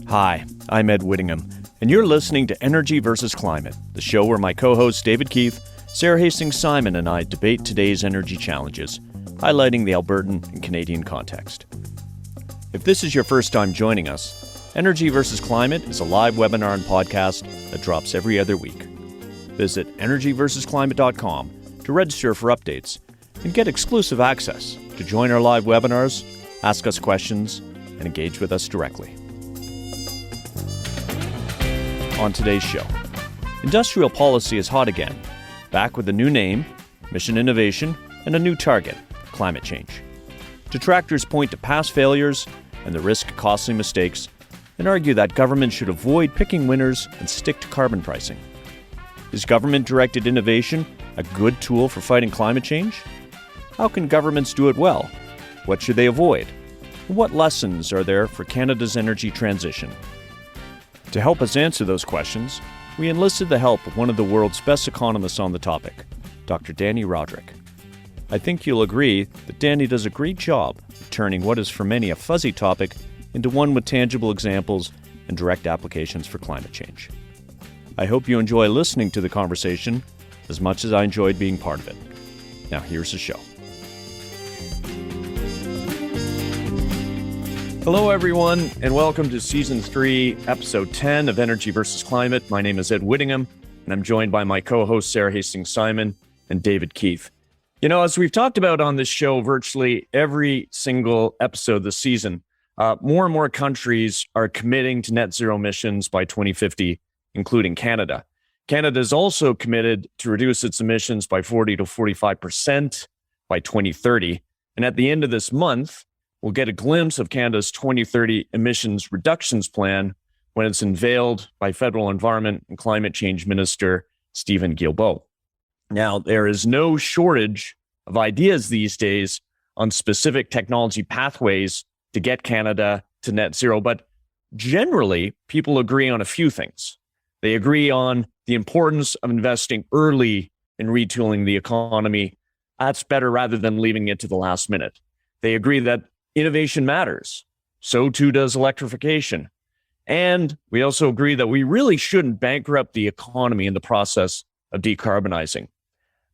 Hi, I'm Ed Whittingham, and you're listening to Energy versus Climate, the show where my co-hosts David Keith, Sarah Hastings-Simon, and I debate today's energy challenges, highlighting the Albertan and Canadian context. If this is your first time joining us, Energy versus Climate is a live webinar and podcast that drops every other week. Visit energyversusclimate.com to register for updates and get exclusive access to join our live webinars, ask us questions, and engage with us directly. On today's show, industrial policy is hot again, back with a new name, mission innovation, and a new target, climate change. Detractors point to past failures and the risk of costly mistakes and argue that government should avoid picking winners and stick to carbon pricing. Is government-directed innovation a good tool for fighting climate change? How can governments do it well? What should they avoid? And what lessons are there for Canada's energy transition? To help us answer those questions, we enlisted the help of one of the world's best economists on the topic, Dr. Dani Rodrik. I think you'll agree that Dani does a great job of turning what is for many a fuzzy topic into one with tangible examples and direct applications for climate change. I hope you enjoy listening to the conversation as much as I enjoyed being part of it. Now here's the show. Hello, everyone, and welcome to Season 3, Episode 10 of Energy versus Climate. My name is Ed Whittingham, and I'm joined by my co-hosts Sarah Hastings-Simon and David Keith. You know, as we've talked about on this show virtually every single episode this season, more and more countries are committing to net zero emissions by 2050, including Canada. Canada is also committed to reduce its emissions by 40 to 45% by 2030. And at the end of this month, we'll get a glimpse of Canada's 2030 emissions reductions plan when it's unveiled by Federal Environment and Climate Change Minister Steven Guilbeault. Now, there is no shortage of ideas these days on specific technology pathways to get Canada to net zero, but generally, people agree on a few things. They agree on the importance of investing early in retooling the economy. That's better rather than leaving it to the last minute. They agree that innovation matters. So too does electrification. And we also agree that we really shouldn't bankrupt the economy in the process of decarbonizing.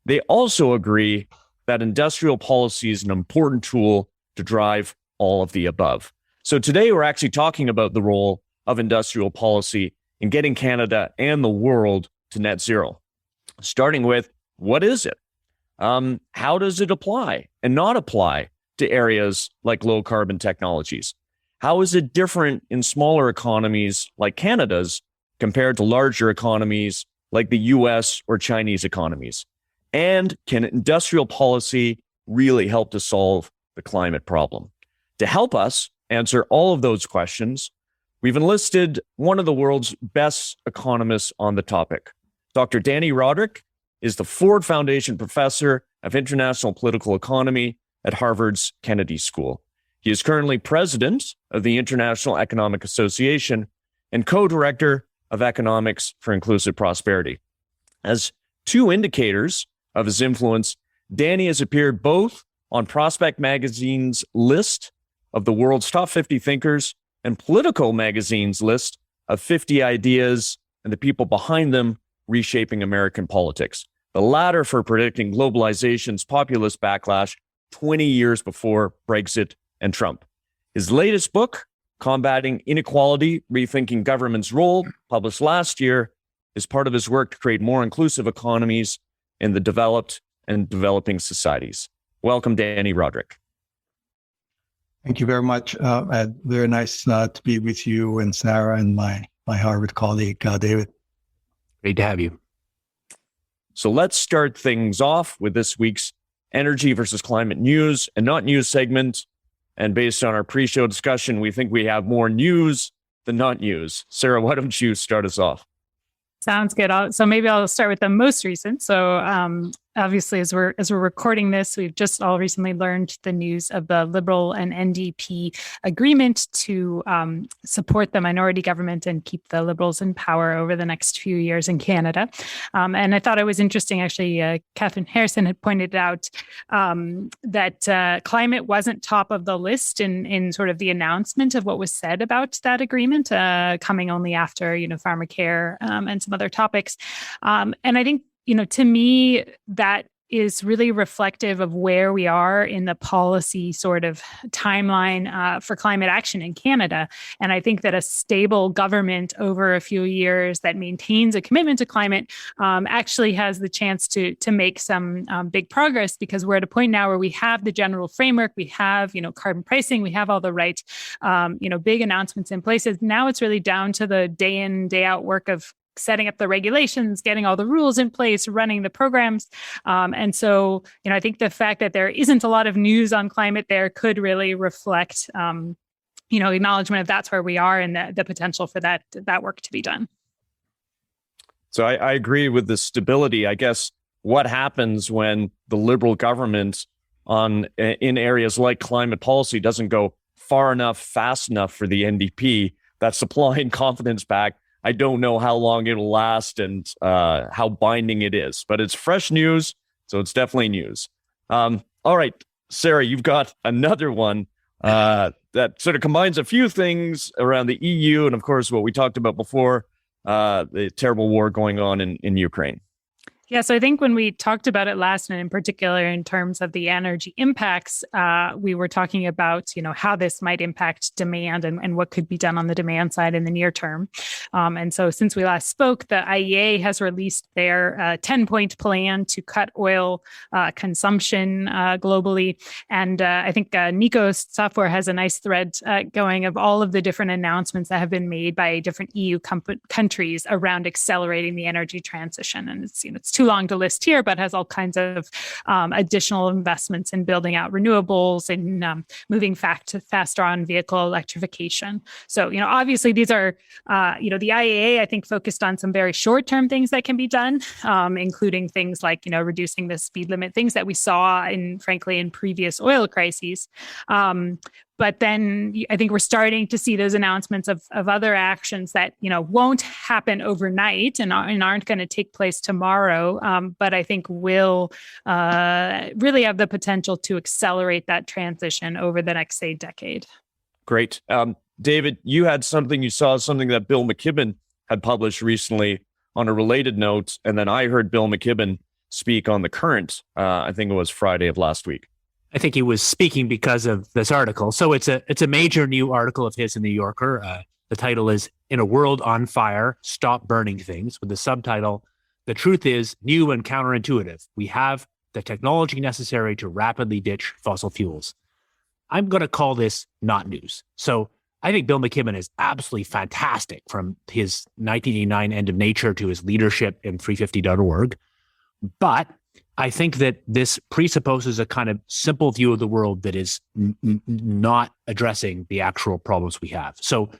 They also agree that industrial policy is an important tool to drive all of the above. So today we're actually talking about the role of industrial policy in getting Canada and the world to net zero. Starting with, what is it? How does it apply and not apply to areas like low carbon technologies? How is it different in smaller economies like Canada's compared to larger economies like the US or Chinese economies? And can industrial policy really help to solve the climate problem? To help us answer all of those questions, we've enlisted one of the world's best economists on the topic. Dr. Dani Rodrik is the Ford Foundation Professor of International Political Economy at Harvard's Kennedy School. He is currently president of the International Economic Association and co-director of Economics for Inclusive Prosperity. As two indicators of his influence, Dani has appeared both on Prospect Magazine's list of the world's top 50 thinkers and Politico Magazine's list of 50 ideas and the people behind them reshaping American politics. The latter for predicting globalization's populist backlash 20 years before Brexit and Trump. His latest book, Combating Inequality, Rethinking Government's Role, published last year, is part of his work to create more inclusive economies in the developed and developing societies. Welcome, Dani Rodrik. Thank you very much, Ed. Very nice to be with you and Sarah and my Harvard colleague, David. Great to have you. So let's start things off with this week's Energy versus Climate News and Not News segment. And based on our pre-show discussion, we think we have more news than not news. Sarah, why don't you start us off? Sounds good. So maybe I'll start with the most recent. So obviously, as we're recording this, we've just all recently learned the news of the Liberal and NDP agreement to support the minority government and keep the Liberals in power over the next few years in Canada. And I thought it was interesting, actually, Catherine Harrison had pointed out that climate wasn't top of the list in sort of the announcement of what was said about that agreement, coming only after, pharmacare and some other topics. And I think, to me, that is really reflective of where we are in the policy sort of timeline for climate action in Canada. And I think that a stable government over a few years that maintains a commitment to climate actually has the chance to make some big progress, because we're at a point now where we have the general framework, we have, carbon pricing, we have all the right, big announcements in place. Now it's really down to the day in, day out work of setting up the regulations, getting all the rules in place, running the programs. And so, I think the fact that there isn't a lot of news on climate there could really reflect, acknowledgement of that's where we are and the potential for that work to be done. So I agree with the stability. I guess what happens when the Liberal government in areas like climate policy doesn't go far enough, fast enough for the NDP, that's supplying confidence back. I don't know how long it'll last and how binding it is, but it's fresh news, so it's definitely news. All right, Sarah, you've got another one that sort of combines a few things around the EU and, of course, what we talked about before, the terrible war going on in Ukraine. Yeah, so I think when we talked about it last, and in particular in terms of the energy impacts, we were talking about, how this might impact demand and what could be done on the demand side in the near term. And so since we last spoke, the IEA has released their 10-point plan to cut oil consumption globally. And I think Nikos Tsafos has a nice thread going of all of the different announcements that have been made by different EU countries around accelerating the energy transition. And it's too long to list here, but has all kinds of additional investments in building out renewables and moving faster on vehicle electrification. So, obviously these are, the IEA, I think, focused on some very short-term things that can be done, including things like, reducing the speed limit, things that we saw frankly, in previous oil crises. But then I think we're starting to see those announcements of other actions that, won't happen overnight and aren't going to take place tomorrow, but I think will really have the potential to accelerate that transition over the next, say, decade. Great. David, you saw something that Bill McKibben had published recently on a related note, and then I heard Bill McKibben speak on The Current, I think it was Friday of last week. I think he was speaking because of this article. So it's a major new article of his in The New Yorker. The title is "In a World on Fire, Stop Burning Things," with the subtitle, "The Truth is New and Counterintuitive. We have the technology necessary to rapidly ditch fossil fuels." I'm going to call this not news. So I think Bill McKibben is absolutely fantastic, from his 1989 End of Nature to his leadership in 350.org. But I think that this presupposes a kind of simple view of the world that is not addressing the actual problems we have. So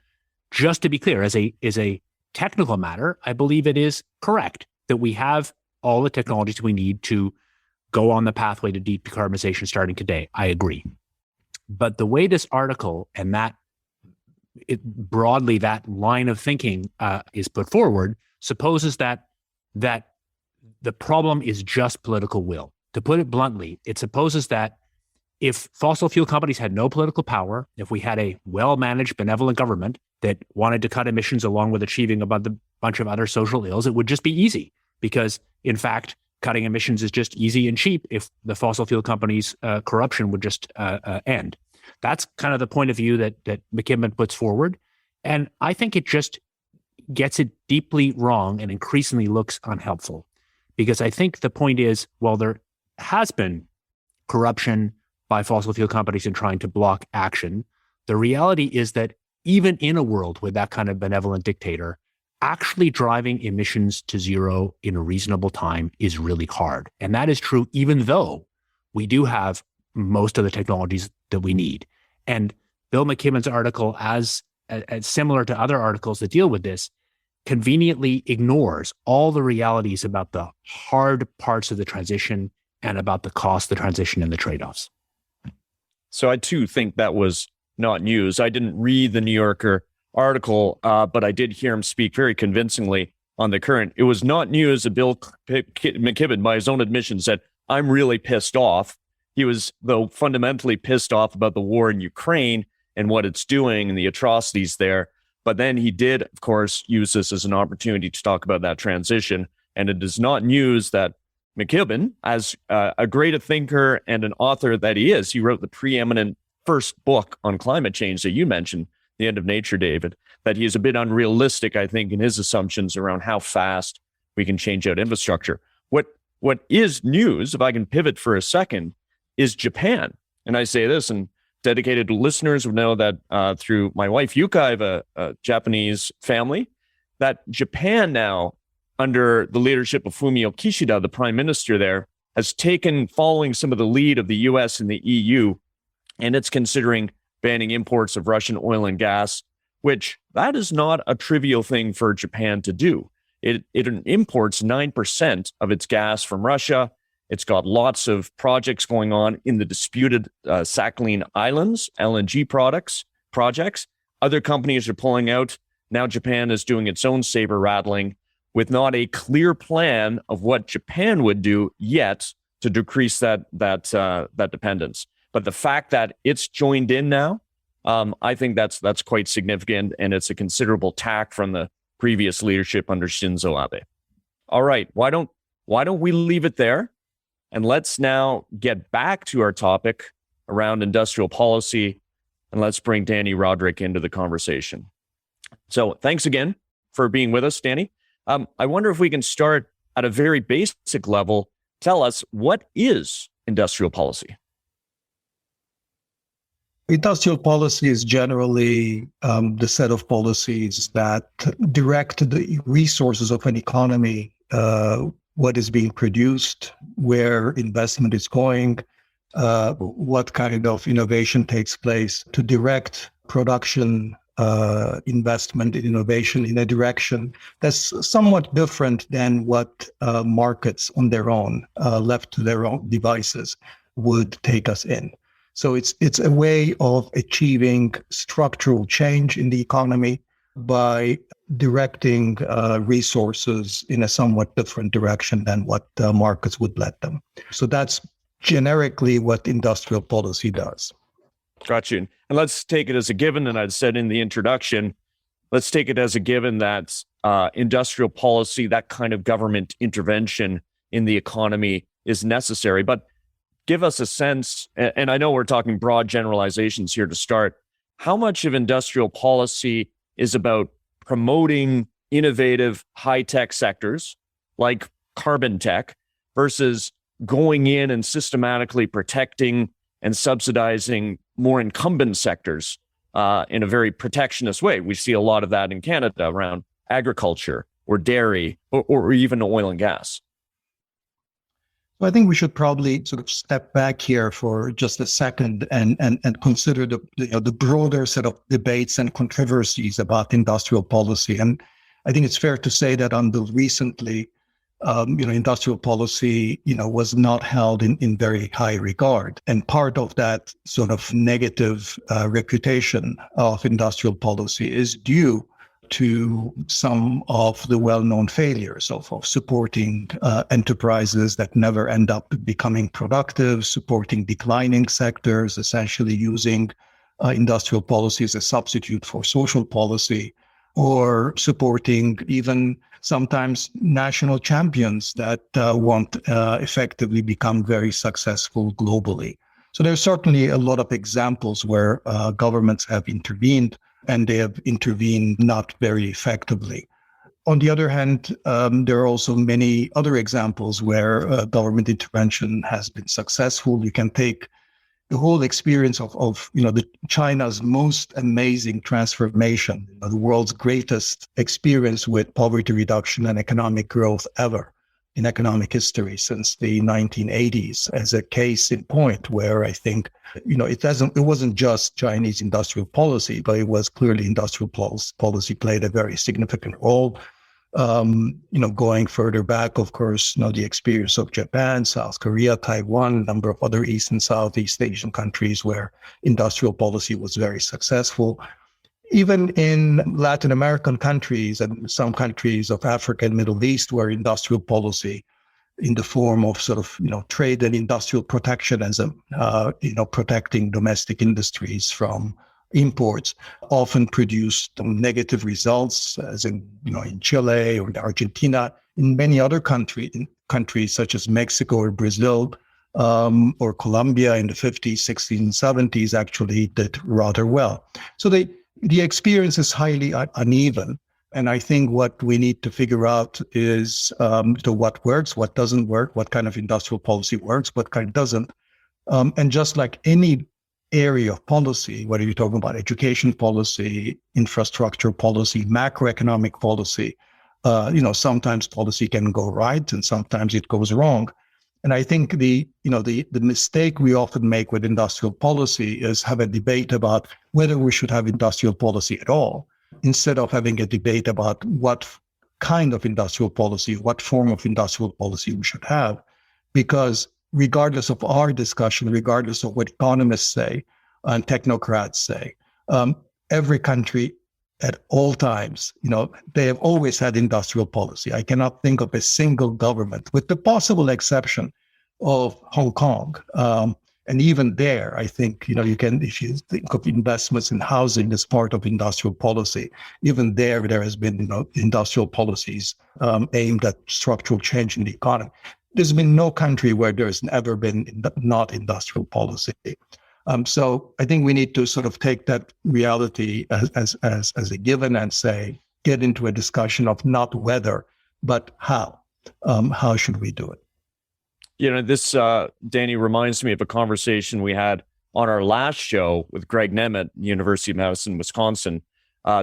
just to be clear, as a technical matter, I believe it is correct that we have all the technologies we need to go on the pathway to decarbonization starting today. I agree. But the way this article and that line of thinking is put forward supposes that the problem is just political will. To put it bluntly, it supposes that if fossil fuel companies had no political power, if we had a well-managed, benevolent government that wanted to cut emissions along with achieving a bunch of other social ills, it would just be easy. Because, in fact, cutting emissions is just easy and cheap if the fossil fuel companies' corruption would just end. That's kind of the point of view that McKibben puts forward. And I think it just gets it deeply wrong and increasingly looks unhelpful. Because I think the point is, while there has been corruption by fossil fuel companies in trying to block action, the reality is that even in a world with that kind of benevolent dictator, actually driving emissions to zero in a reasonable time is really hard. And that is true even though we do have most of the technologies that we need. And Bill McKibben's article, as similar to other articles that deal with this, conveniently ignores all the realities about the hard parts of the transition and about the cost of the transition and the trade-offs. So I too think that was not news. I didn't read the New Yorker article, but I did hear him speak very convincingly on the current. It was not news that Bill McKibben, by his own admission, said, I'm really pissed off. He was, though, fundamentally pissed off about the war in Ukraine and what it's doing and the atrocities there. But then he did, of course, use this as an opportunity to talk about that transition. And it is not news that McKibben, as a great a thinker and an author that he is, he wrote the preeminent first book on climate change that you mentioned, The End of Nature, David, that he is a bit unrealistic, I think, in his assumptions around how fast we can change out infrastructure. What is news, if I can pivot for a second, is Japan. And I say this, and dedicated listeners would know that through my wife, Yuka, I have a Japanese family, that Japan now, under the leadership of Fumio Kishida, the prime minister there, has taken, following some of the lead of the US and the EU, and it's considering banning imports of Russian oil and gas, which that is not a trivial thing for Japan to do. It imports 9% of its gas from Russia. It's got lots of projects going on in the disputed Sakhalin Islands, LNG projects. Other companies are pulling out. Now Japan is doing its own saber rattling with not a clear plan of what Japan would do yet to decrease that dependence. But the fact that it's joined in now, I think that's quite significant, and it's a considerable tack from the previous leadership under Shinzo Abe. All right, why don't we leave it there? And let's now get back to our topic around industrial policy, and let's bring Dani Rodrik into the conversation. So thanks again for being with us, Dani. I wonder if we can start at a very basic level. Tell us, what is industrial policy? Industrial policy is generally the set of policies that direct the resources of an economy, what is being produced, where investment is going, what kind of innovation takes place, to direct production, investment in innovation in a direction that's somewhat different than what markets on their own, left to their own devices, would take us in. So it's a way of achieving structural change in the economy by directing resources in a somewhat different direction than what markets would let them. So that's generically what industrial policy does. Got you. And let's take it as a given, and I'd said in the introduction, let's take it as a given that industrial policy, that kind of government intervention in the economy is necessary. But give us a sense, and I know we're talking broad generalizations here to start, how much of industrial policy is about promoting innovative high-tech sectors like carbon tech versus going in and systematically protecting and subsidizing more incumbent sectors in a very protectionist way? We see a lot of that in Canada around agriculture or dairy or even oil and gas. I think we should probably sort of step back here for just a second and consider the broader set of debates and controversies about industrial policy. And I think it's fair to say that until recently, industrial policy, was not held in very high regard. And part of that sort of negative reputation of industrial policy is due to some of the well-known failures of supporting enterprises that never end up becoming productive, supporting declining sectors, essentially using industrial policy as a substitute for social policy, or supporting even sometimes national champions that won't effectively become very successful globally. So there's certainly a lot of examples where governments have intervened, and they have intervened not very effectively. On the other hand, there are also many other examples where government intervention has been successful. You can take the whole experience of China's most amazing transformation, the world's greatest experience with poverty reduction and economic growth ever. in economic history since the 1980s as a case in point where I think, it wasn't just Chinese industrial policy, but it was clearly industrial policy played a very significant role. Going further back, of course, the experience of Japan, South Korea, Taiwan, a number of other East and Southeast Asian countries where industrial policy was very successful. Even in Latin American countries and some countries of Africa and Middle East, where industrial policy in the form of trade and industrial protectionism, protecting domestic industries from imports, often produced negative results, as in Chile or in Argentina. In many other countries such as Mexico or Brazil or Colombia in the 50s, 60s, and 70s actually did rather well. So the experience is highly uneven. And I think what we need to figure out is what works, what doesn't work, what kind of industrial policy works, what kind doesn't. And just like any area of policy, whether you're talking about education policy, infrastructure policy, macroeconomic policy, sometimes policy can go right and sometimes it goes wrong. And I think the mistake we often make with industrial policy is have a debate about whether we should have industrial policy at all, instead of having a debate about what kind of industrial policy, what form of industrial policy we should have. Because regardless of our discussion, regardless of what economists say and technocrats say, every country at all times, they have always had industrial policy. I cannot think of a single government, with the possible exception of Hong Kong. And even there, I think, you can, if you think of investments in housing as part of industrial policy, even there has been, industrial policies aimed at structural change in the economy. There's been no country where there's ever been not industrial policy. So I think we need to sort of take that reality as a given and get into a discussion of not whether, but how. How should we do it? This, Dani, reminds me of a conversation we had on our last show with Greg Nemeth, University of Madison, Wisconsin,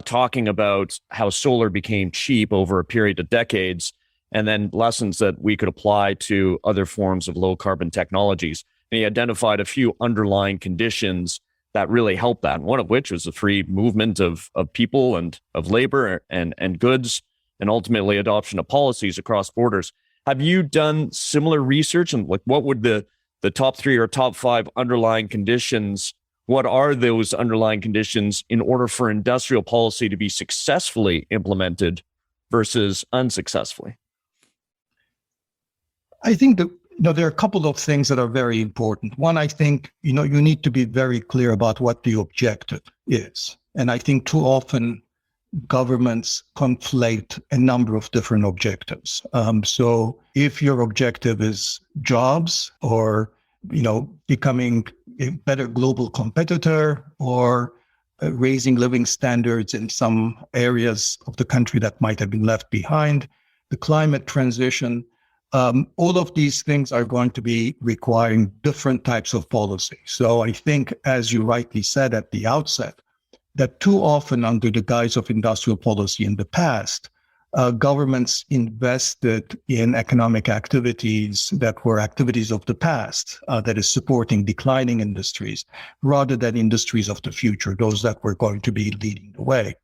talking about how solar became cheap over a period of decades, and then lessons that we could apply to other forms of low carbon technologies. And he identified a few underlying conditions that really helped that, one of which was the free movement of people and of labor and goods, and ultimately adoption of policies across borders. Have you done similar research? And what would the top 3 or top 5 underlying conditions, what are those underlying conditions in order for industrial policy to be successfully implemented versus unsuccessfully? I think that there are a couple of things that are very important. One, I think, you need to be very clear about what the objective is. And I think too often governments conflate a number of different objectives. So if your objective is jobs or, becoming a better global competitor or raising living standards in some areas of the country that might have been left behind, the climate transition, all of these things are going to be requiring different types of policy. So I think, as you rightly said at the outset, that too often under the guise of industrial policy in the past, governments invested in economic activities that were activities of the past, that is supporting declining industries, rather than industries of the future, those that were going to be leading the way.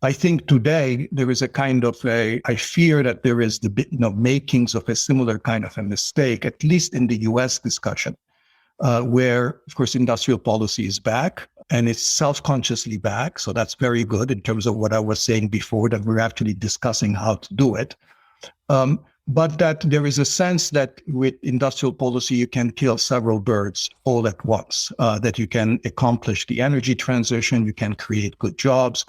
I think today there is a kind of I fear that there is the makings of a similar kind of a mistake, at least in the US discussion, where, of course, industrial policy is back and it's self-consciously back. So that's very good in terms of what I was saying before, that we're actually discussing how to do it. But that there is a sense that with industrial policy, you can kill several birds all at once, that you can accomplish the energy transition, you can create good jobs,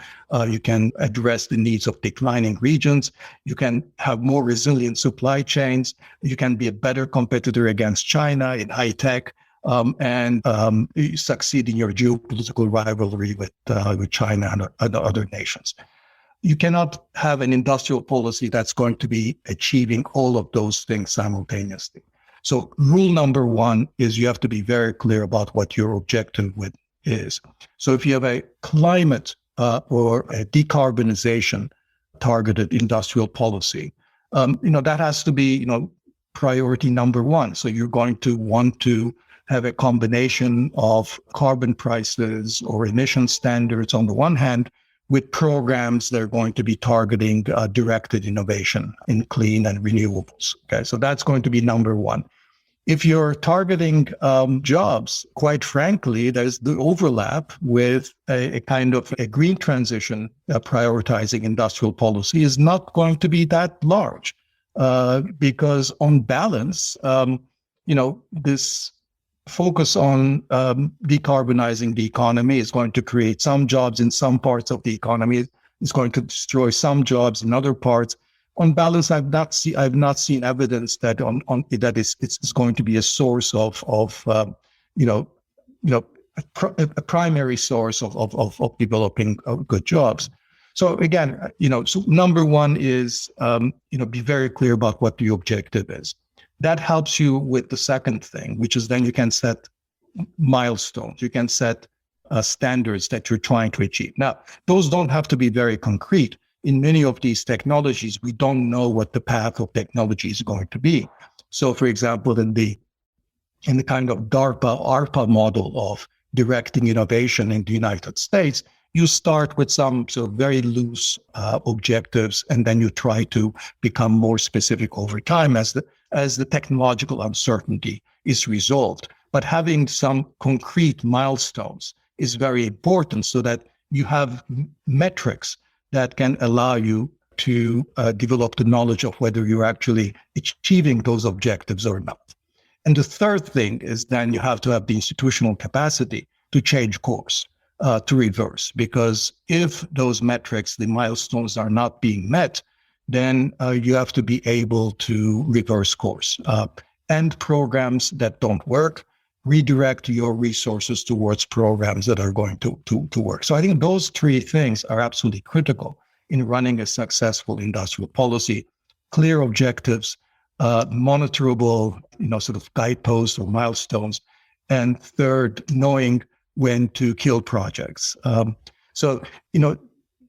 you can address the needs of declining regions, you can have more resilient supply chains, you can be a better competitor against China in high tech, and succeed in your geopolitical rivalry with China and other nations. You cannot have an industrial policy that's going to be achieving all of those things simultaneously. So rule number 1 is you have to be very clear about what your objective is. So if you have a climate or a decarbonization targeted industrial policy, That has to be, priority number one. So you're going to want to have a combination of carbon prices or emission standards on the one hand, with programs that are going to be targeting directed innovation in clean and renewables. Okay, so that's going to be number one. If you're targeting jobs, quite frankly, there's the overlap with a kind of a green transition prioritizing industrial policy is not going to be that large because on balance, this focus on decarbonizing the economy is going to create some jobs in some parts of the economy. It's going to destroy some jobs in other parts. On balance, I've not seen evidence that that it's going to be a source of a primary source of developing good jobs. So again, so number one is be very clear about what the objective is. That helps you with the second thing, which is then you can set milestones. You can set standards that you're trying to achieve. Now, those don't have to be very concrete. In many of these technologies, we don't know what the path of technology is going to be. So, for example, in the kind of ARPA model of directing innovation in the United States, you start with some sort of very loose objectives, and then you try to become more specific over time as the technological uncertainty is resolved. But having some concrete milestones is very important so that you have metrics that can allow you to develop the knowledge of whether you're actually achieving those objectives or not. And the third thing is then you have to have the institutional capacity to change course, to reverse, because if those metrics, the milestones are not being met, then you have to be able to reverse course. End programs that don't work, redirect your resources towards programs that are going to work. So I think those three things are absolutely critical in running a successful industrial policy: clear objectives, monitorable, sort of guideposts or milestones, and third, knowing when to kill projects.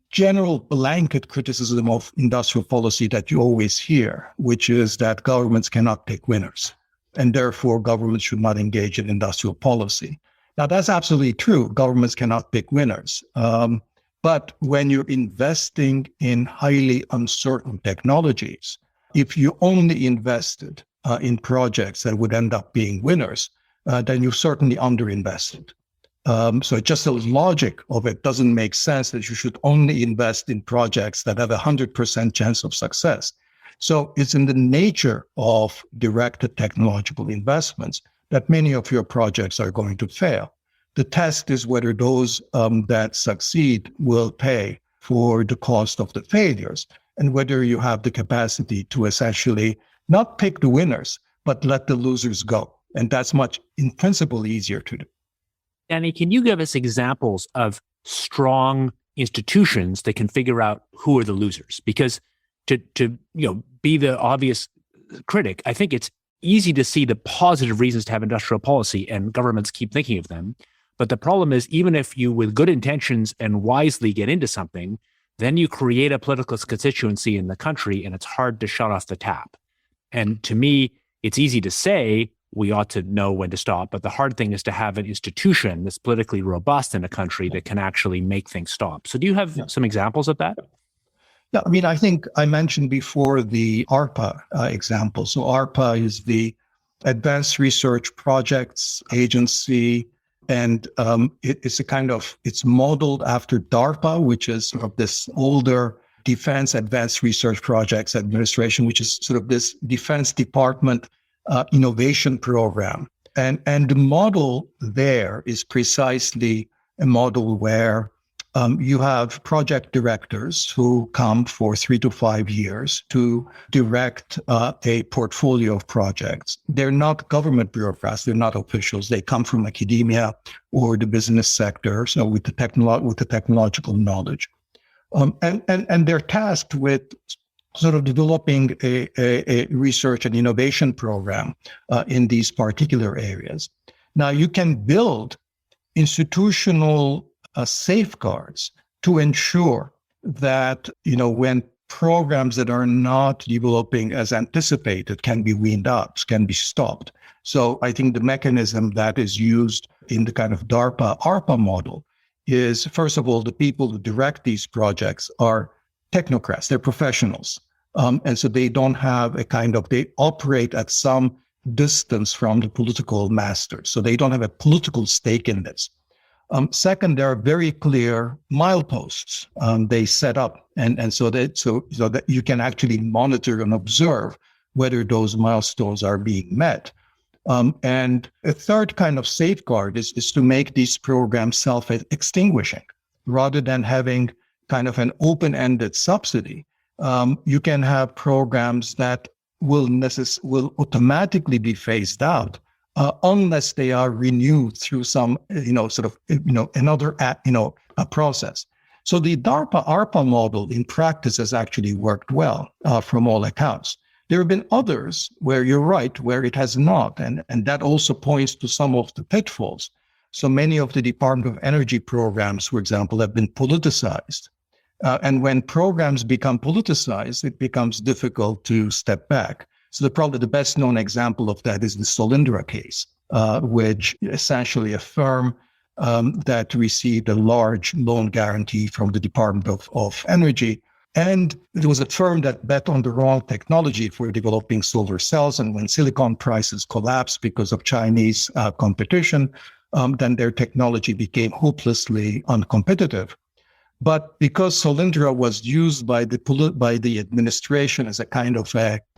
General blanket criticism of industrial policy that you always hear, which is that governments cannot pick winners, and therefore governments should not engage in industrial policy. Now, that's absolutely true. Governments cannot pick winners. But when you're investing in highly uncertain technologies, if you only invested in projects that would end up being winners, then you certainly underinvested. So just the logic of it doesn't make sense that you should only invest in projects that have 100% chance of success. So it's in the nature of directed technological investments that many of your projects are going to fail. The test is whether those that succeed will pay for the cost of the failures, and whether you have the capacity to essentially not pick the winners, but let the losers go. And that's much, in principle, easier to do. Dani, can you give us examples of strong institutions that can figure out who are the losers? Because to be the obvious critic, I think it's easy to see the positive reasons to have industrial policy, and governments keep thinking of them. But the problem is, even if you, with good intentions and wisely, get into something, then you create a political constituency in the country, and it's hard to shut off the tap. And to me, it's easy to say we ought to know when to stop, but the hard thing is to have an institution that's politically robust in a country that can actually make things stop. So do you have some examples of that? Yeah, I mean, I think I mentioned before the ARPA example. So ARPA is the Advanced Research Projects Agency, and it's modeled after DARPA, which is sort of this older Defense Advanced Research Projects Administration, which is sort of this Defense Department innovation program. And the model there is precisely a model where you have project directors who come for 3 to 5 years to direct a portfolio of projects. They're not government bureaucrats. They're not officials. They come from academia or the business sector, so with the technological knowledge. And they're tasked with sort of developing a research and innovation program in these particular areas. Now, you can build institutional safeguards to ensure that, when programs that are not developing as anticipated can be weaned out, can be stopped. So I think the mechanism that is used in the kind of DARPA-ARPA model is, first of all, the people who direct these projects are technocrats, they're professionals. And so they don't have they operate at some distance from the political masters. So they don't have a political stake in this. Second, there are very clear mileposts they set up, and so that you can actually monitor and observe whether those milestones are being met. And a third kind of safeguard is to make these programs self-extinguishing. Rather than having kind of an open-ended subsidy, you can have programs that will automatically be phased out unless they are renewed through some, another, process. So the DARPA-ARPA model in practice has actually worked well from all accounts. There have been others where you're right, where it has not, and that also points to some of the pitfalls. So many of the Department of Energy programs, for example, have been politicized. And when programs become politicized, it becomes difficult to step back. So probably the best known example of that is the Solyndra case, which essentially a firm that received a large loan guarantee from the Department of Energy. And it was a firm that bet on the wrong technology for developing solar cells. And when silicon prices collapsed because of Chinese competition, then their technology became hopelessly uncompetitive. But because Solyndra was used by the administration as a kind of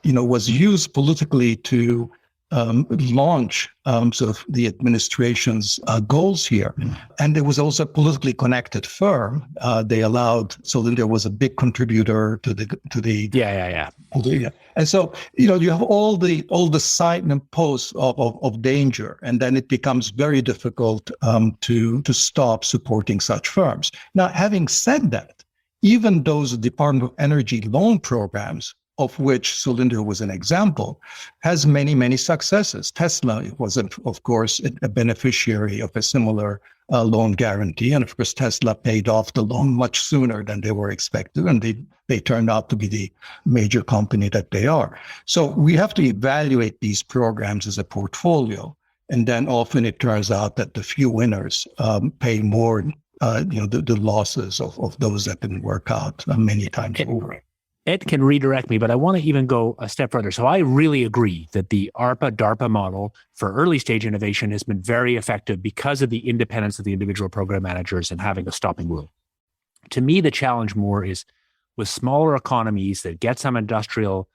was used politically to launch sort of the administration's goals here, and there was also a politically connected firm. They allowed Solyndra was a big contributor to the Yeah. And so you have all the signposts of danger, and then it becomes very difficult to stop supporting such firms. Now, having said that, even those Department of Energy loan programs, of which Solyndra was an example, has many successes. Tesla was, of course, a beneficiary of a similar loan guarantee. And of course, Tesla paid off the loan much sooner than they were expected. And they turned out to be the major company that they are. So we have to evaluate these programs as a portfolio. And then often it turns out that the few winners pay more, the losses of those that didn't work out many times over. Ed can redirect me, but I want to even go a step further. So I really agree that the ARPA-DARPA model for early stage innovation has been very effective because of the independence of the individual program managers and having a stopping rule. To me, the challenge more is with smaller economies that get some industrial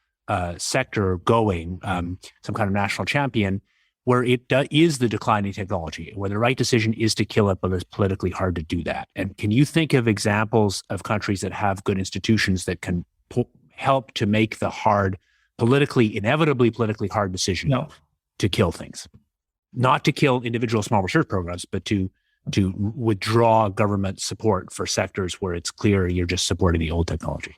sector going, some kind of national champion, where it is the declining technology, where the right decision is to kill it, but it's politically hard to do that. And can you think of examples of countries that have good institutions that can help to make the inevitably politically hard decision to kill things? Not to kill individual small research programs, but to withdraw government support for sectors where it's clear you're just supporting the old technology.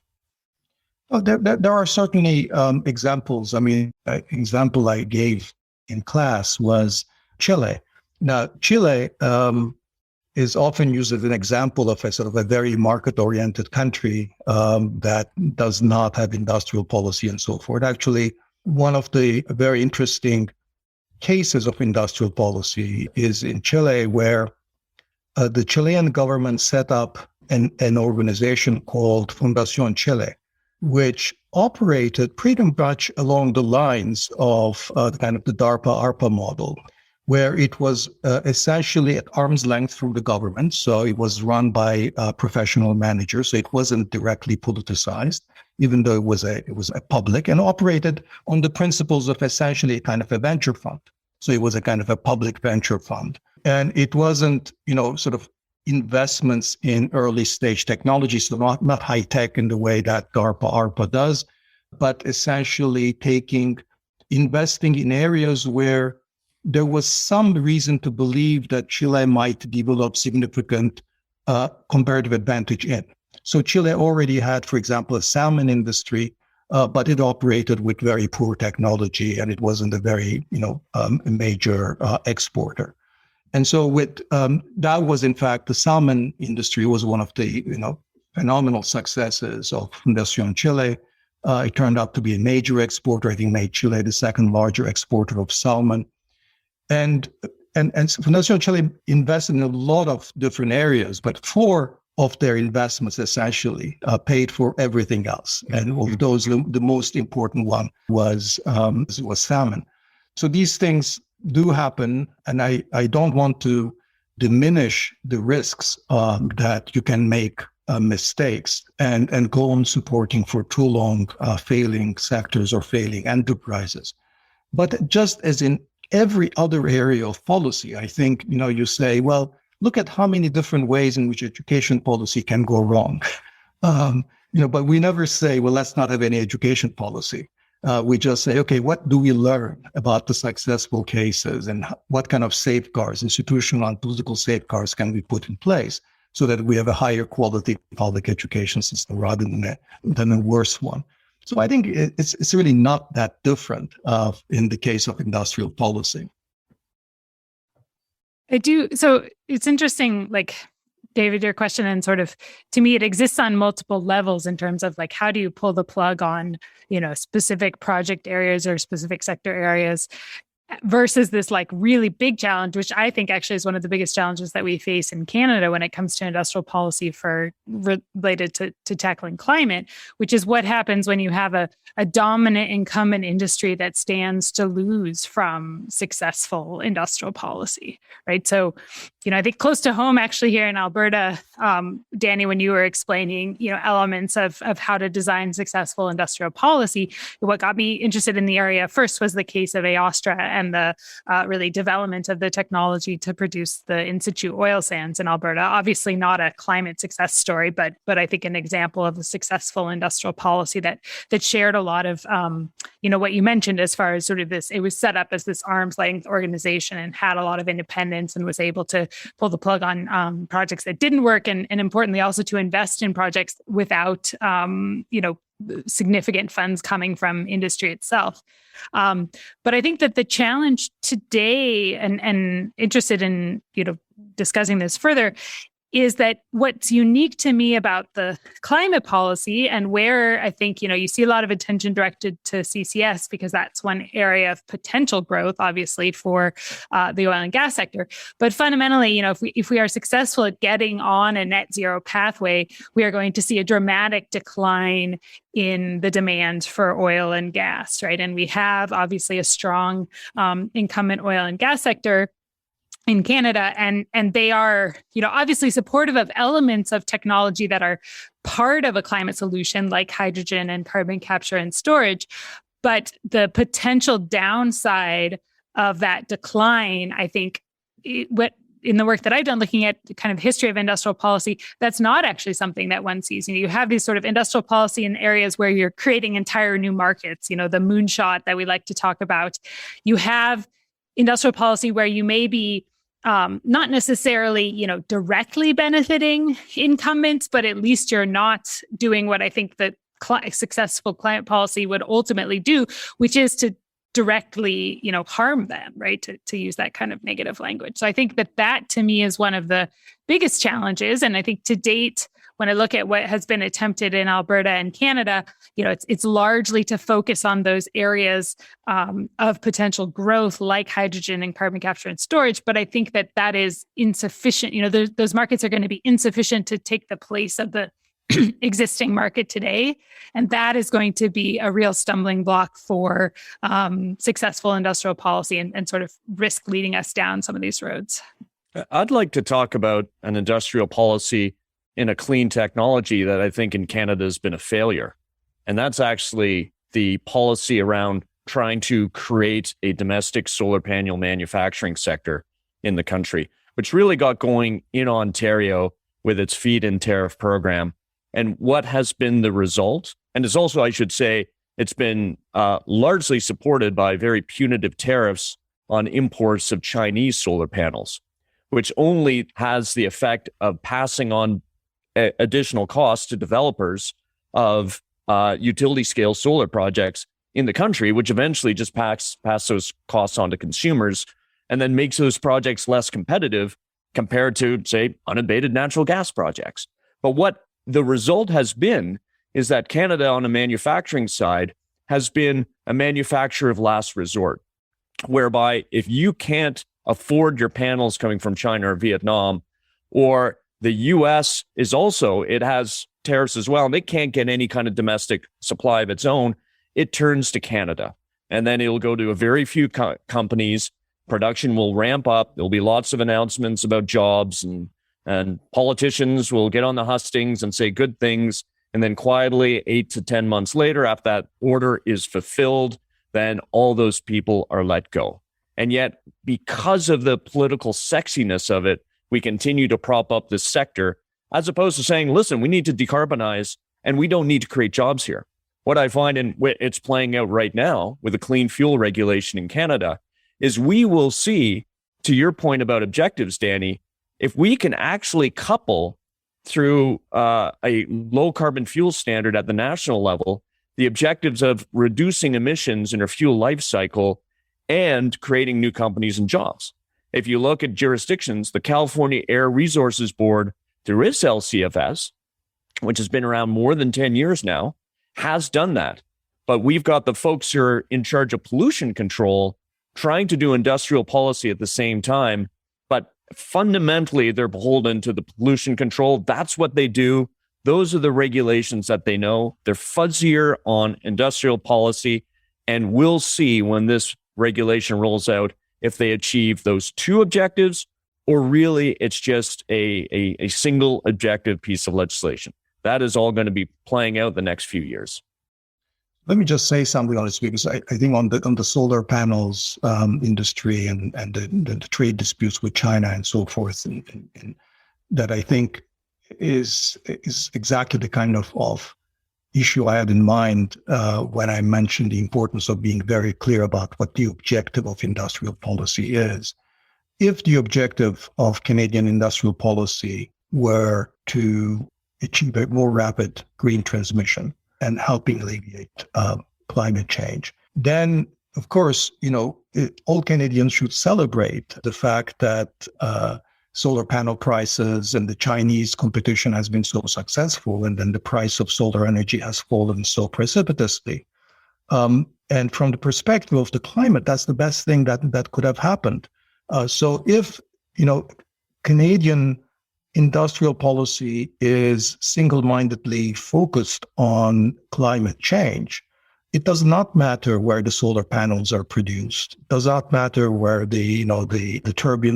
Oh, there are certainly examples. I mean, an example I gave in class was Chile. Now, Chile is often used as an example of a sort of a very market-oriented country that does not have industrial policy and so forth. Actually, one of the very interesting cases of industrial policy is in Chile, where the Chilean government set up an organization called Fundación Chile, which operated pretty much along the lines of the DARPA-ARPA model, where it was essentially at arm's length from the government. So it was run by professional managers. So it wasn't directly politicized, even though it was a public, and operated on the principles of essentially kind of a venture fund. So it was a kind of a public venture fund. And it wasn't, sort of investments in early stage technology, so not high tech in the way that DARPA-ARPA does, but essentially investing in areas where there was some reason to believe that Chile might develop significant comparative advantage in. So Chile already had, for example, a salmon industry, but it operated with very poor technology, and it wasn't a very, major exporter. And so that was, in fact, the salmon industry was one of the, phenomenal successes of Fundación Chile. It turned out to be a major exporter. I think made Chile the second larger exporter of salmon. And Fundación Chile invested in a lot of different areas, but 4 of their investments essentially paid for everything else. And of those, the most important one was salmon. So these things do happen, and I don't want to diminish the risks that you can make mistakes and go on supporting for too long failing sectors or failing enterprises. But just as in every other area of policy, I think, you say, well, look at how many different ways in which education policy can go wrong. But we never say, well, let's not have any education policy. We just say, okay, what do we learn about the successful cases, and what kind of safeguards, institutional and political safeguards, can we put in place so that we have a higher quality public education system rather than a worse one? So I think it's really not that different in the case of industrial policy. I do. So it's interesting, like, David, your question, and sort of, to me, it exists on multiple levels in terms of like, how do you pull the plug on, specific project areas or specific sector areas versus this like really big challenge, which I think actually is one of the biggest challenges that we face in Canada when it comes to industrial policy related to tackling climate, which is what happens when you have a dominant incumbent industry that stands to lose from successful industrial policy, right? So, I think close to home, actually, here in Alberta, Dani, when you were explaining, elements of how to design successful industrial policy, what got me interested in the area first was the case of AOSTRA and the really development of the technology to produce the in-situ oil sands in Alberta. Obviously not a climate success story, but I think an example of a successful industrial policy that shared a lot of, what you mentioned as far as sort of this, it was set up as this arm's length organization and had a lot of independence and was able to pull the plug on projects that didn't work, and importantly also to invest in projects without, significant funds coming from industry itself. But I think that the challenge today, and interested in, discussing this further, is that what's unique to me about the climate policy, and where I think, you see a lot of attention directed to CCS because that's one area of potential growth, obviously, for the oil and gas sector. But fundamentally, if we are successful at getting on a net zero pathway, we are going to see a dramatic decline in the demand for oil and gas, right? And we have obviously a strong incumbent oil and gas sector in Canada, and they are, obviously supportive of elements of technology that are part of a climate solution, like hydrogen and carbon capture and storage. But the potential downside of that decline, I think, in the work that I've done, looking at the kind of history of industrial policy, that's not actually something that one sees. You have these sort of industrial policy in areas where you're creating entire new markets, the moonshot that we like to talk about. You have industrial policy where you may be not necessarily, directly benefiting incumbents, but at least you're not doing what I think that successful climate policy would ultimately do, which is to directly, harm them, right? To use that kind of negative language. So I think that to me is one of the biggest challenges. And I think to date, when I look at what has been attempted in Alberta and Canada, it's largely to focus on those areas of potential growth, like hydrogen and carbon capture and storage. But I think that is insufficient. Those markets are going to be insufficient to take the place of the existing market today. And that is going to be a real stumbling block for successful industrial policy and sort of risk leading us down some of these roads. I'd like to talk about an industrial policy in a clean technology that I think in Canada has been a failure. And that's actually the policy around trying to create a domestic solar panel manufacturing sector in the country, which really got going in Ontario with its feed-in tariff program. And what has been the result? And it's also, I should say, it's been largely supported by very punitive tariffs on imports of Chinese solar panels, which only has the effect of passing on additional costs to developers of utility scale solar projects in the country, which eventually just pass those costs on to consumers and then makes those projects less competitive compared to, say, unabated natural gas projects. But what the result has been is that Canada on the manufacturing side has been a manufacturer of last resort, whereby if you can't afford your panels coming from China or Vietnam, or the US is also, it has tariffs as well, and they can't get any kind of domestic supply of its own, it turns to Canada. And then it'll go to a very few companies. Production will ramp up. There'll be lots of announcements about jobs, and politicians will get on the hustings and say good things. And then quietly, 8 to 10 months later, after that order is fulfilled, then all those people are let go. And yet, because of the political sexiness of it, we continue to prop up this sector, as opposed to saying, listen, we need to decarbonize and we don't need to create jobs here. What I find, and it's playing out right now with the clean fuel regulation in Canada, is we will see, to your point about objectives, Dani, if we can actually couple through a low carbon fuel standard at the national level, the objectives of reducing emissions in our fuel life cycle and creating new companies and jobs. If you look at jurisdictions, the California Air Resources Board, through its LCFS, which has been around more than 10 years now, has done that. But we've got the folks who are in charge of pollution control trying to do industrial policy at the same time. But fundamentally, they're beholden to the pollution control. That's what they do. Those are the regulations that they know. They're fuzzier on industrial policy. And we'll see when this regulation rolls out if they achieve those two objectives, or really it's just a single objective piece of legislation. That is all going to be playing out the next few years. Let me just say something on this, because I think on the solar panels industry and the trade disputes with China and so forth, and that I think is exactly the kind of issue I had in mind when I mentioned the importance of being very clear about what the objective of industrial policy is. If the objective of Canadian industrial policy were to achieve a more rapid green transmission and helping alleviate climate change, then, of course, all Canadians should celebrate the fact that solar panel prices and the Chinese competition has been so successful, and then the price of solar energy has fallen so precipitously. And from the perspective of the climate, that's the best thing that could have happened. So if, Canadian industrial policy is single-mindedly focused on climate change, it does not matter where the solar panels are produced. It does not matter where the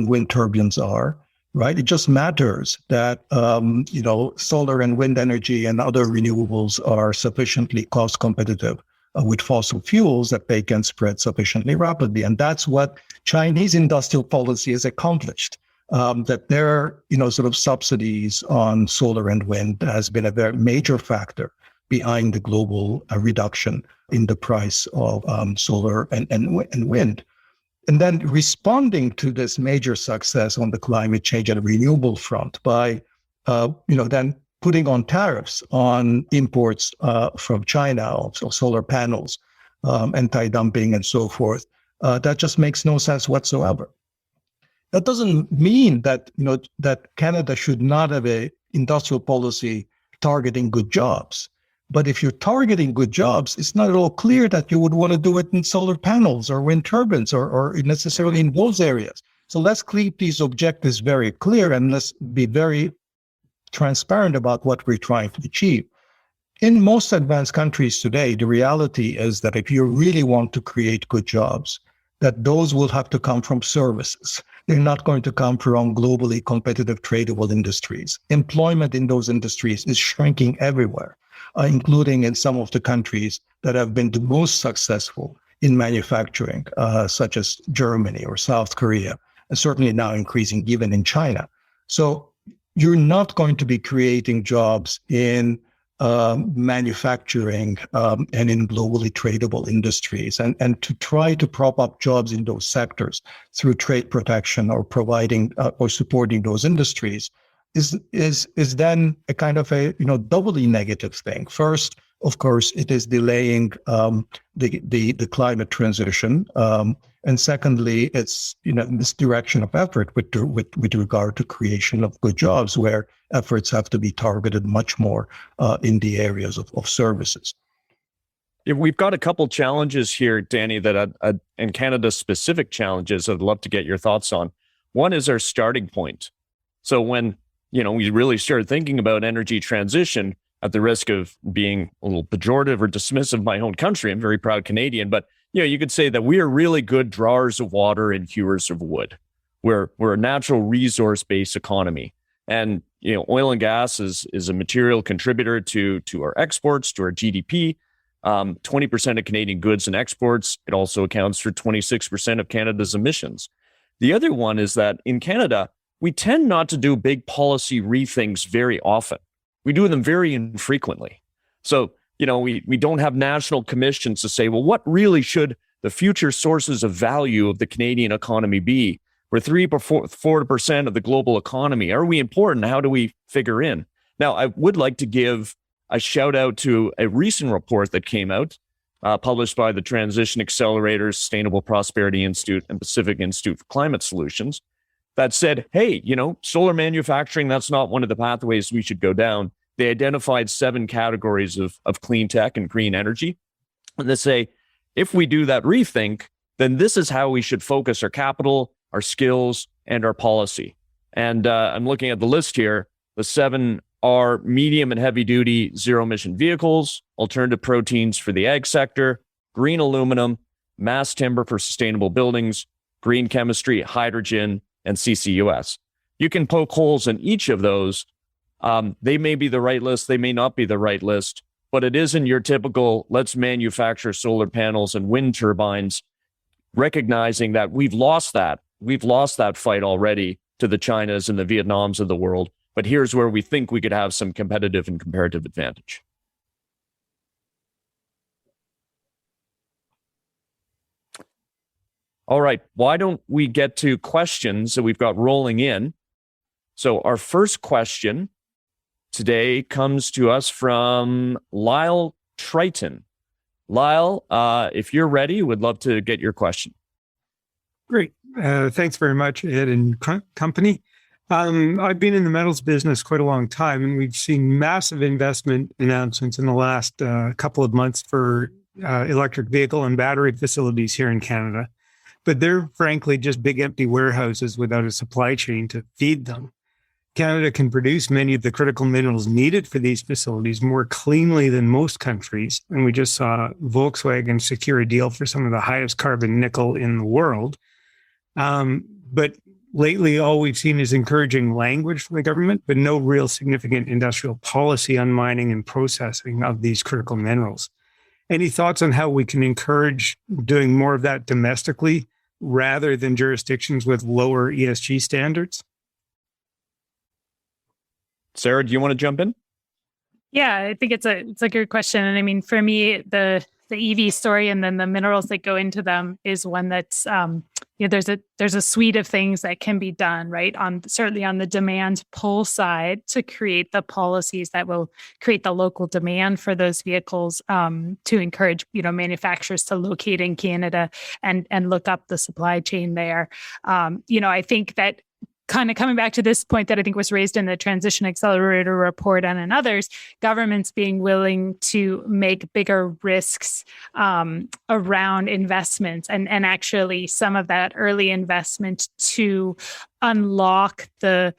wind turbines are, right? It just matters that, solar and wind energy and other renewables are sufficiently cost competitive with fossil fuels that they can spread sufficiently rapidly. And that's what Chinese industrial policy has accomplished. That their, sort of subsidies on solar and wind has been a very major factor behind the global reduction in the price of solar and wind. And then responding to this major success on the climate change and renewable front by, then putting on tariffs on imports from China of solar panels, anti-dumping and so forth, that just makes no sense whatsoever. That doesn't mean that, that Canada should not have an industrial policy targeting good jobs. But if you're targeting good jobs, it's not at all clear that you would want to do it in solar panels or wind turbines or necessarily in those areas. So let's keep these objectives very clear, and let's be very transparent about what we're trying to achieve. In most advanced countries today, the reality is that if you really want to create good jobs, that those will have to come from services. They're not going to come from globally competitive tradable industries. Employment in those industries is shrinking everywhere, including in some of the countries that have been the most successful in manufacturing, such as Germany or South Korea, and certainly now increasing even in China. So you're not going to be creating jobs in manufacturing and in globally tradable industries, and to try to prop up jobs in those sectors through trade protection or providing or supporting those industries is then a kind of a doubly negative thing. First, of course, it is delaying the climate transition. And secondly, it's in this direction of effort with regard to creation of good jobs, where efforts have to be targeted much more in the areas of services. We've got a couple challenges here, Dani, that and Canada-specific challenges I'd love to get your thoughts on. One is our starting point. So when we really started thinking about energy transition, at the risk of being a little pejorative or dismissive of my own country, I'm a very proud Canadian, but you could say that we are really good drawers of water and hewers of wood. We're a natural resource-based economy, and oil and gas is a material contributor to our exports, to our GDP. 20% of Canadian goods and exports. It also accounts for 26% of Canada's emissions. The other one is that in Canada, we tend not to do big policy rethinks very often. We do them very infrequently. So, we don't have national commissions to say, well, what really should the future sources of value of the Canadian economy be? We're 4% of the global economy. Are we important? How do we figure in? Now, I would like to give a shout out to a recent report that came out, published by the Transition Accelerator, Sustainable Prosperity Institute, and Pacific Institute for Climate Solutions, that said, hey, solar manufacturing, that's not one of the pathways we should go down. They identified 7 categories of clean tech and green energy. And they say, if we do that rethink, then this is how we should focus our capital, our skills, and our policy. And I'm looking at the list here. The 7 are medium and heavy duty zero emission vehicles, alternative proteins for the ag sector, green aluminum, mass timber for sustainable buildings, green chemistry, hydrogen, and CCUS. You can poke holes in each of those. They may be the right list, they may not be the right list, but it isn't your typical let's manufacture solar panels and wind turbines, recognizing that we've lost that fight already to the Chinas and the Vietnams of the world. But here's where we think we could have some competitive and comparative advantage. All right, why don't we get to questions that we've got rolling in? So our first question today comes to us from Lyle Triton. Lyle, if you're ready, would love to get your question. Great. Thanks very much, Ed and company. I've been in the metals business quite a long time, and we've seen massive investment announcements in the last couple of months for electric vehicle and battery facilities here in Canada. But they're frankly just big empty warehouses without a supply chain to feed them. Canada can produce many of the critical minerals needed for these facilities more cleanly than most countries. And we just saw Volkswagen secure a deal for some of the highest carbon nickel in the world. But lately, all we've seen is encouraging language from the government, but no real significant industrial policy on mining and processing of these critical minerals. Any thoughts on how we can encourage doing more of that domestically rather than jurisdictions with lower ESG standards? Sarah, do you want to jump in? Yeah, I think it's a good question. And I mean, for me, the EV story and then the minerals that go into them is one that's there's a suite of things that can be done, right? Certainly on the demand pull side to create the policies that will create the local demand for those vehicles, to encourage manufacturers to locate in Canada and look up the supply chain there. I think that, kind of coming back to this point that I think was raised in the Transition Accelerator report and others, governments being willing to make bigger risks around investments and actually some of that early investment to unlock the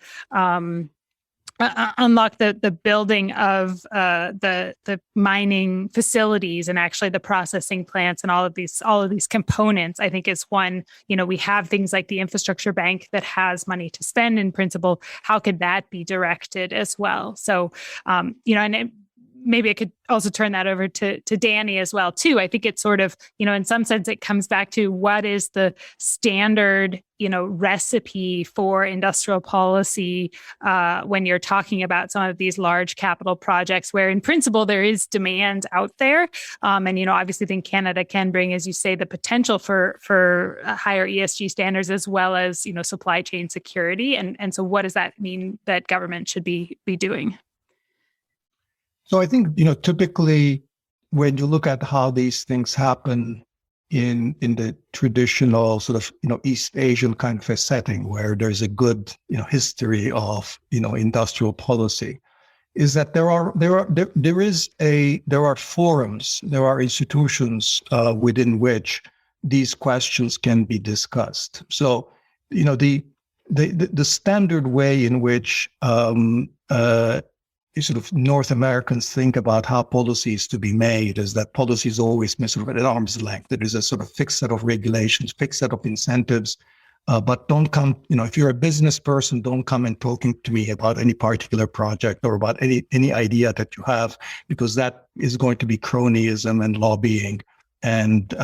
building of the mining facilities and actually the processing plants and all of these components, I think is one. We have things like the infrastructure bank that has money to spend in principle. How could that be directed as well? So, and maybe I could also turn that over to Dani as well too. I think it's sort of, in some sense, it comes back to what is the standard, recipe for industrial policy when you're talking about some of these large capital projects where in principle there is demand out there. And, obviously think Canada can bring, as you say, the potential for higher ESG standards as well as, supply chain security. And so what does that mean that government should be doing? So I think, typically when you look at how these things happen in the traditional sort of East Asian kind of a setting where there's a good history of industrial policy, is that there are forums, there are institutions within which these questions can be discussed. So the standard way in which sort of North Americans think about how policy is to be made is that policy is always sort of at arm's length. There is a sort of fixed set of regulations, fixed set of incentives, but don't come, if you're a business person, don't come and talking to me about any particular project or about any idea that you have, because that is going to be cronyism and lobbying and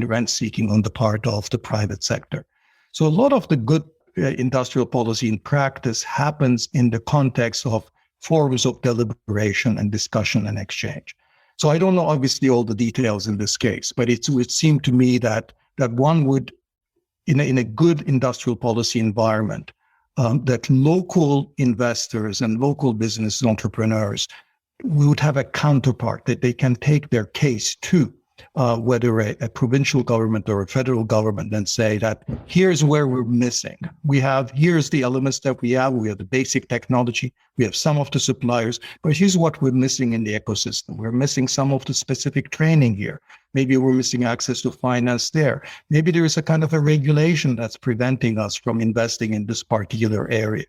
rent seeking on the part of the private sector. So a lot of the good industrial policy in practice happens in the context of forms of deliberation and discussion and exchange. So I don't know, obviously, all the details in this case, but it would seem to me that one would, in a good industrial policy environment, that local investors and local business entrepreneurs would have a counterpart that they can take their case to, whether a provincial government or a federal government, and say that here's where we're missing. Here's the elements that we have the basic technology, we have some of the suppliers, but here's what we're missing in the ecosystem. We're missing some of the specific training here. Maybe we're missing access to finance there. Maybe there is a kind of a regulation that's preventing us from investing in this particular area.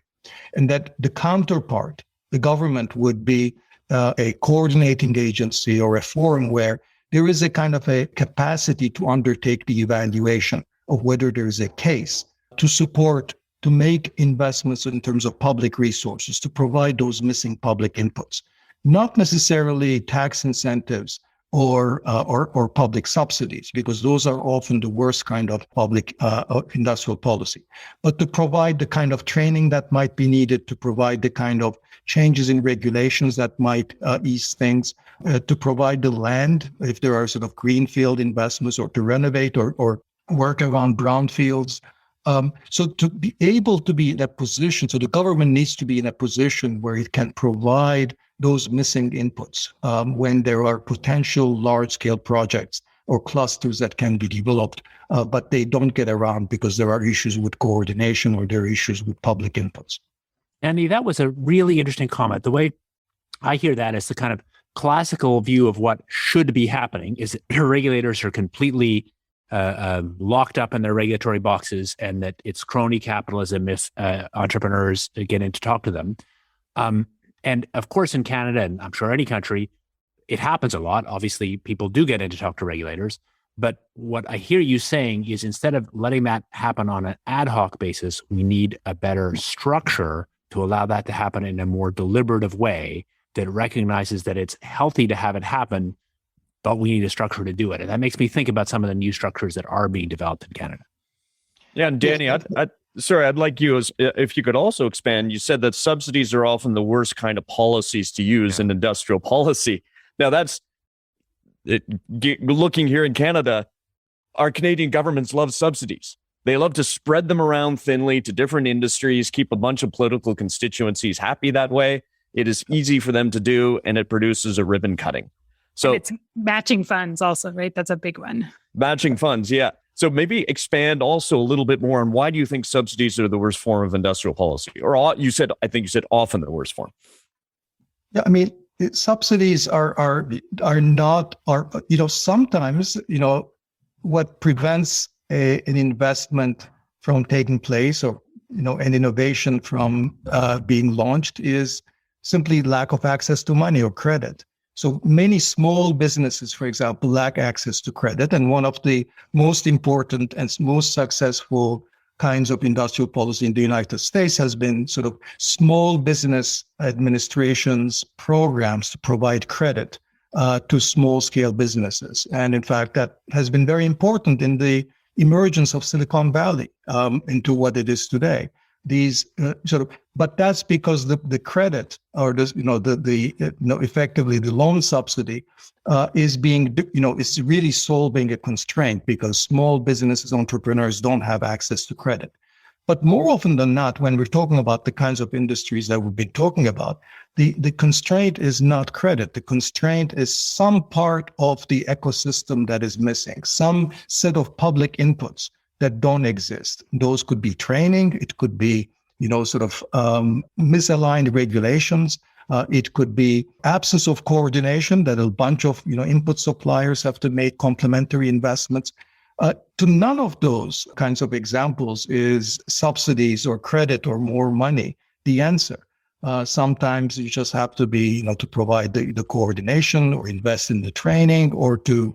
And that the counterpart, the government, would be a coordinating agency or a forum where there is a kind of a capacity to undertake the evaluation of whether there is a case to support, to make investments in terms of public resources, to provide those missing public inputs, not necessarily tax incentives or public subsidies, because those are often the worst kind of public industrial policy, but to provide the kind of training that might be needed, to provide the kind of changes in regulations that might ease things, to provide the land if there are sort of greenfield investments, or to renovate or work around brownfields. So to be able to be in a position, so the government needs to be in a position where it can provide those missing inputs when there are potential large-scale projects or clusters that can be developed, but they don't get around because there are issues with coordination or there are issues with public inputs. Andy, that was a really interesting comment. The way I hear that is the kind of classical view of what should be happening is that regulators are completely locked up in their regulatory boxes, and that it's crony capitalism if entrepreneurs get in to talk to them. And of course, in Canada, and I'm sure any country, it happens a lot. Obviously, people do get in to talk to regulators. But what I hear you saying is, instead of letting that happen on an ad hoc basis, we need a better structure to allow that to happen in a more deliberative way that recognizes that it's healthy to have it happen, but we need a structure to do it. And that makes me think about some of the new structures that are being developed in Canada. Yeah, and Dani, I'd like you, if you could also expand. You said that subsidies are often the worst kind of policies to use in industrial policy. Now, that's looking here in Canada, our Canadian governments love subsidies. They love to spread them around thinly to different industries, keep a bunch of political constituencies happy that way. It is easy for them to do, and it produces a ribbon cutting. So and it's matching funds also, right? That's a big one. Matching funds, yeah. So maybe expand also a little bit more on why do you think subsidies are the worst form of industrial policy? Or I think you said often the worst form. Yeah, I mean, subsidies are not sometimes what prevents an investment from taking place, or an innovation from being launched, is simply lack of access to money or credit. So many small businesses, for example, lack access to credit. And one of the most important and most successful kinds of industrial policy in the United States has been sort of small business administrations programs to provide credit to small scale businesses. And in fact, that has been very important in the emergence of Silicon Valley into what it is today. These but that's because the credit, or effectively the loan subsidy is being, it's really solving a constraint, because small businesses, entrepreneurs don't have access to credit. But more often than not, when we're talking about the kinds of industries that we've been talking about, the constraint is not credit. The constraint is some part of the ecosystem that is missing, some set of public inputs that don't exist. Those could be training. It could be, misaligned regulations. It could be absence of coordination, that a bunch of, input suppliers have to make complementary investments. To none of those kinds of examples is subsidies or credit or more money the answer. Sometimes you just have to be, to provide the coordination or invest in the training or to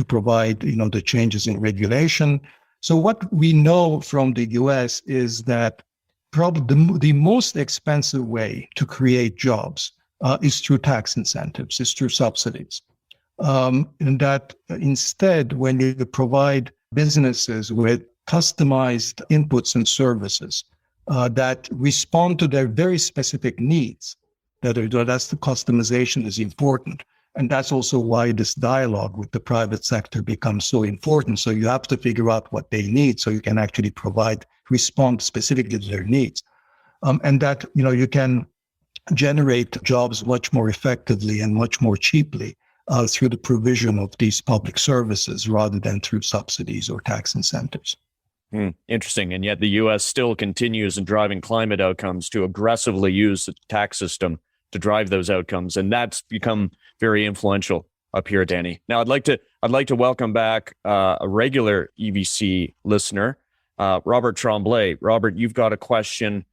provide, the changes in regulation. So what we know from the US is that probably the most expensive way to create jobs is through tax incentives, is through subsidies. And that instead, when you provide businesses with customized inputs and services that respond to their very specific needs, that's the customization is important. And that's also why this dialogue with the private sector becomes so important. So you have to figure out what they need so you can actually respond specifically to their needs. And that, you can generate jobs much more effectively and much more cheaply through the provision of these public services rather than through subsidies or tax incentives. Interesting. And yet the U.S. still continues in driving climate outcomes to aggressively use the tax system to drive those outcomes. And that's become very influential up here, Dani. Now, I'd like to welcome back a regular EVC listener, Robert Tremblay. Robert, you've got a question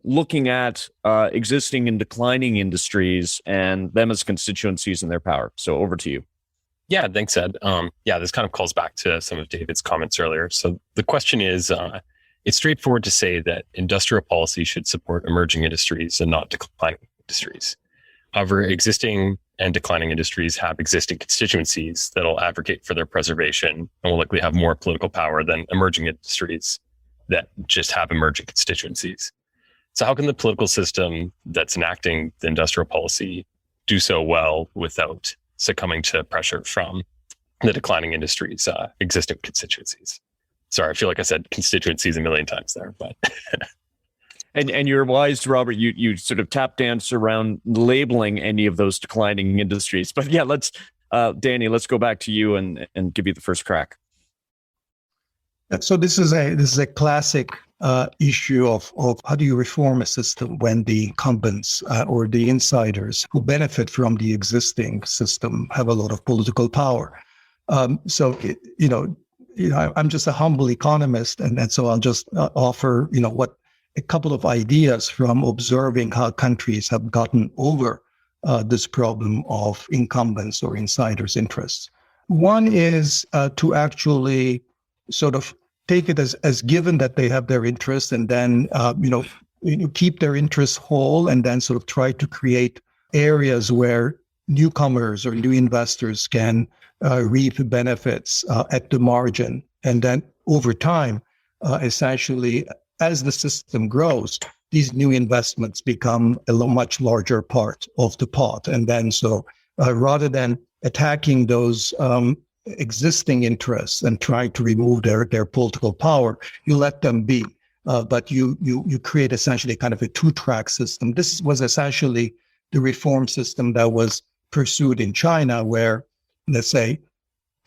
looking at existing and declining industries and them as constituencies and their power. So over to you. Yeah, thanks, Ed. This kind of calls back to some of David's comments earlier. So the question is, it's straightforward to say that industrial policy should support emerging industries and not declining industries. However, existing and declining industries have existing constituencies that'll advocate for their preservation and will likely have more political power than emerging industries that just have emerging constituencies. So how can the political system that's enacting the industrial policy do so well without succumbing to pressure from the declining industries' existing constituencies? Sorry, I feel like I said constituencies a million times there, but... And you're wise, Robert. You sort of tap dance around labeling any of those declining industries. But yeah, Dani, let's go back to you and give you the first crack. So this is a classic issue of how do you reform a system when the incumbents or the insiders who benefit from the existing system have a lot of political power. I'm just a humble economist, and so I'll just offer a couple of ideas from observing how countries have gotten over this problem of incumbents or insiders' interests. One is to actually sort of take it as given that they have their interests, and then keep their interests whole, and then sort of try to create areas where newcomers or new investors can reap benefits at the margin, and then over time, essentially, as the system grows, these new investments become a much larger part of the pot. And then rather than attacking those existing interests and trying to remove their political power, you let them be. But you create essentially kind of a two-track system. This was essentially the reform system that was pursued in China, where, let's say,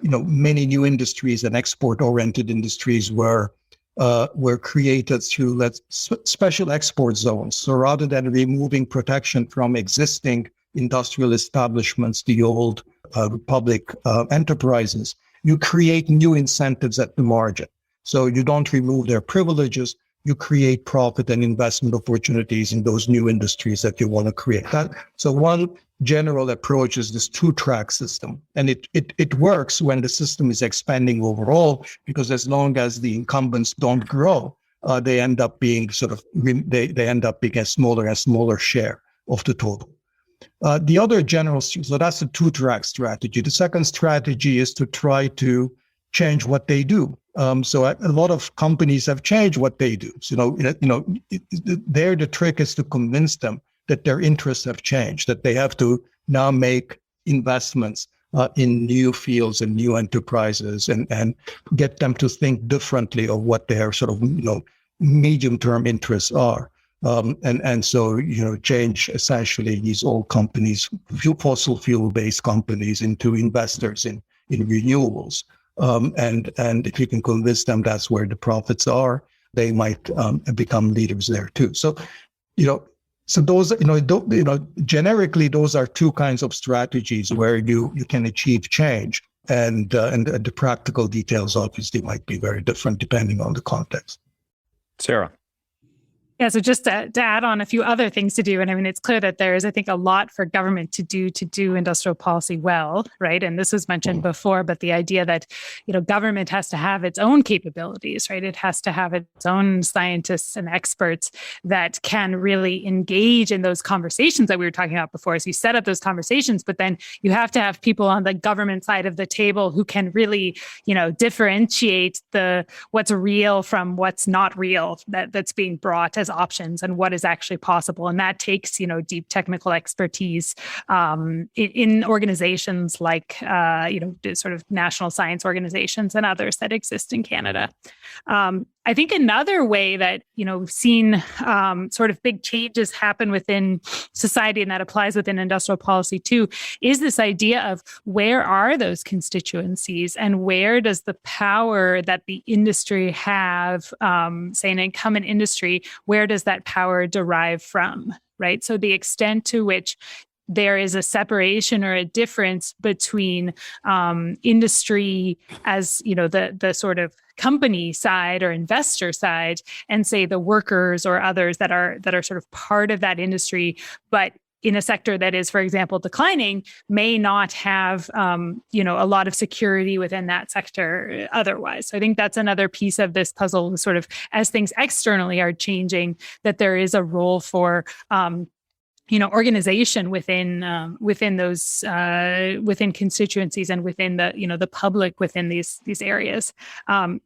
many new industries and export-oriented industries were created through special export zones. So rather than removing protection from existing industrial establishments, the old public enterprises, you create new incentives at the margin. So you don't remove their privileges, you create profit and investment opportunities in those new industries that you want to create. So one general approach is this two-track system. And it works when the system is expanding overall, because as long as the incumbents don't grow, they end up being they end up being a smaller and smaller share of the total. The other so that's the two-track strategy. The second strategy is to try to change what they do. So a lot of companies have changed what they do. So, the trick is to convince them that their interests have changed, that they have to now make investments in new fields and new enterprises, and get them to think differently of what their sort of medium-term interests are. And so change essentially these old companies, fossil fuel-based companies, into investors in renewables. And if you can convince them that's where the profits are, they might become leaders there too. So, so those, generically, those are two kinds of strategies where you can achieve change, and the practical details obviously might be very different depending on the context. Sarah. Yeah, so just to add on a few other things to do, and I mean, it's clear that there is, I think, a lot for government to do industrial policy well, right? And this was mentioned before, but the idea that, government has to have its own capabilities, right? It has to have its own scientists and experts that can really engage in those conversations that we were talking about before. So you set up those conversations, but then you have to have people on the government side of the table who can really, differentiate what's real from what's not real that's being brought as options and what is actually possible. And that takes, deep technical expertise in organizations like, sort of national science organizations and others that exist in Canada. I think another way that, we've seen sort of big changes happen within society, and that applies within industrial policy too, is this idea of where are those constituencies and where does the power that the industry have, say an incumbent industry, where does that power derive from, right? So the extent to which there is a separation or a difference between industry as, the sort of company side or investor side, and say the workers or others that are sort of part of that industry, but in a sector that is, for example, declining, may not have, a lot of security within that sector otherwise. So I think that's another piece of this puzzle, sort of as things externally are changing, that there is a role for organization within those within constituencies and within the public within these areas.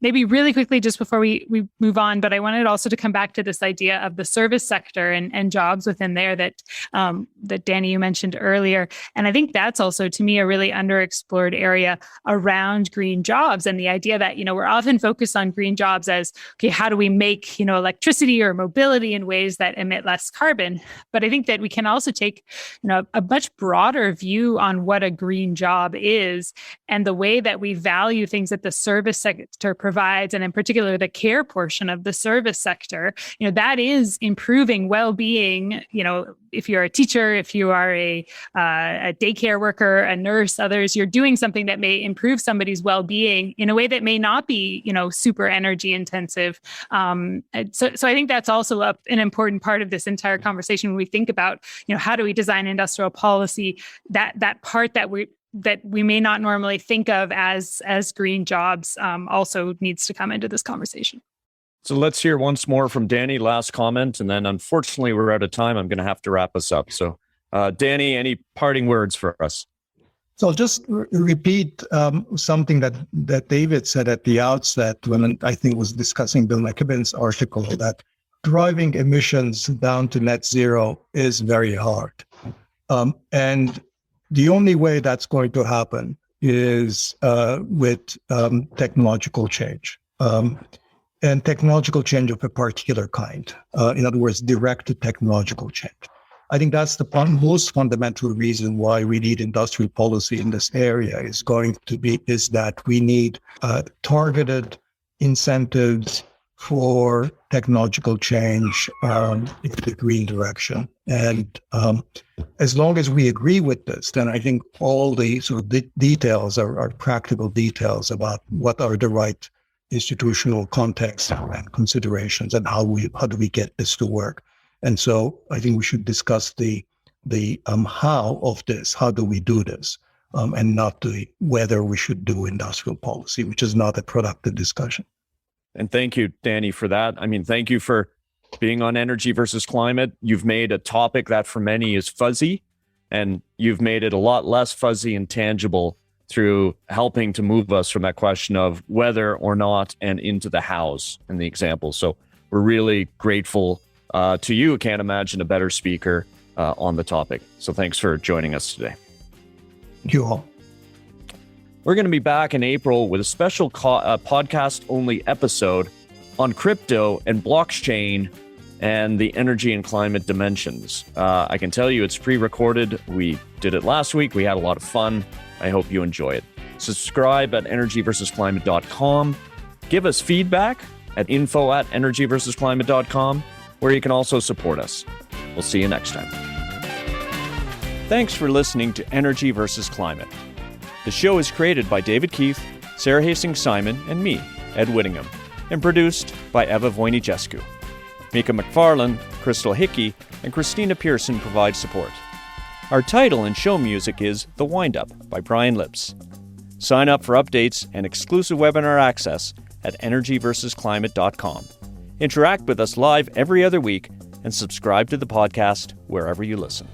Maybe really quickly, just before we move on, but I wanted also to come back to this idea of the service sector and jobs within there that Dani, you mentioned earlier. And I think that's also, to me, a really underexplored area around green jobs, and the idea that we're often focused on green jobs as, okay, how do we make electricity or mobility in ways that emit less carbon? But I think that we can also take, a much broader view on what a green job is, and the way that we value things that the service sector provides, and in particular the care portion of the service sector. That is improving well-being. If you're a teacher, if you are a daycare worker, a nurse, others, you're doing something that may improve somebody's well-being in a way that may not be, super energy intensive. So I think that's also an important part of this entire conversation when we think about, how do we design industrial policy, that part that we may not normally think of as green jobs also needs to come into this conversation. So let's hear once more from Dani, last comment, and then unfortunately we're out of time. I'm going to have to wrap us up. So Dani, any parting words for us? So I'll just repeat something that David said at the outset when I think was discussing Bill McKibben's article, that driving emissions down to net zero is very hard. And the only way that's going to happen is with technological change. And technological change of a particular kind. In other words, directed technological change. I think that's the most fundamental reason why we need industrial policy in this area is that we need targeted incentives for technological change in the green direction. And as long as we agree with this, then I think all the sort of details are practical details about what are the right institutional context and considerations, and how do we get this to work. And so I think we should discuss the how of this, how do we do this, and not the whether we should do industrial policy, which is not a productive discussion. And thank you, Dani, for that. I mean, thank you for being on energy versus climate. You've made a topic that for many is fuzzy, and you've made it a lot less fuzzy and tangible through helping to move us from that question of whether or not and into the hows in the example. So we're really grateful to you. Can't imagine a better speaker on the topic. So thanks for joining us today. Thank you all. We're going to be back in April with a special podcast-only episode on crypto and blockchain and the energy and climate dimensions. I can tell you it's pre-recorded. We did it last week. We had a lot of fun. I hope you enjoy it. Subscribe at energyversusclimate.com. Give us feedback at info@energyversusclimate.com, where you can also support us. We'll see you next time. Thanks for listening to Energy versus Climate. The show is created by David Keith, Sarah Hastings-Simon, and me, Ed Whittingham, and produced by Eva Wojnicescu. Mika McFarlane, Crystal Hickey, and Christina Pearson provide support. Our title and show music is The Wind-Up by Brian Lips. Sign up for updates and exclusive webinar access at energyversusclimate.com. Interact with us live every other week and subscribe to the podcast wherever you listen.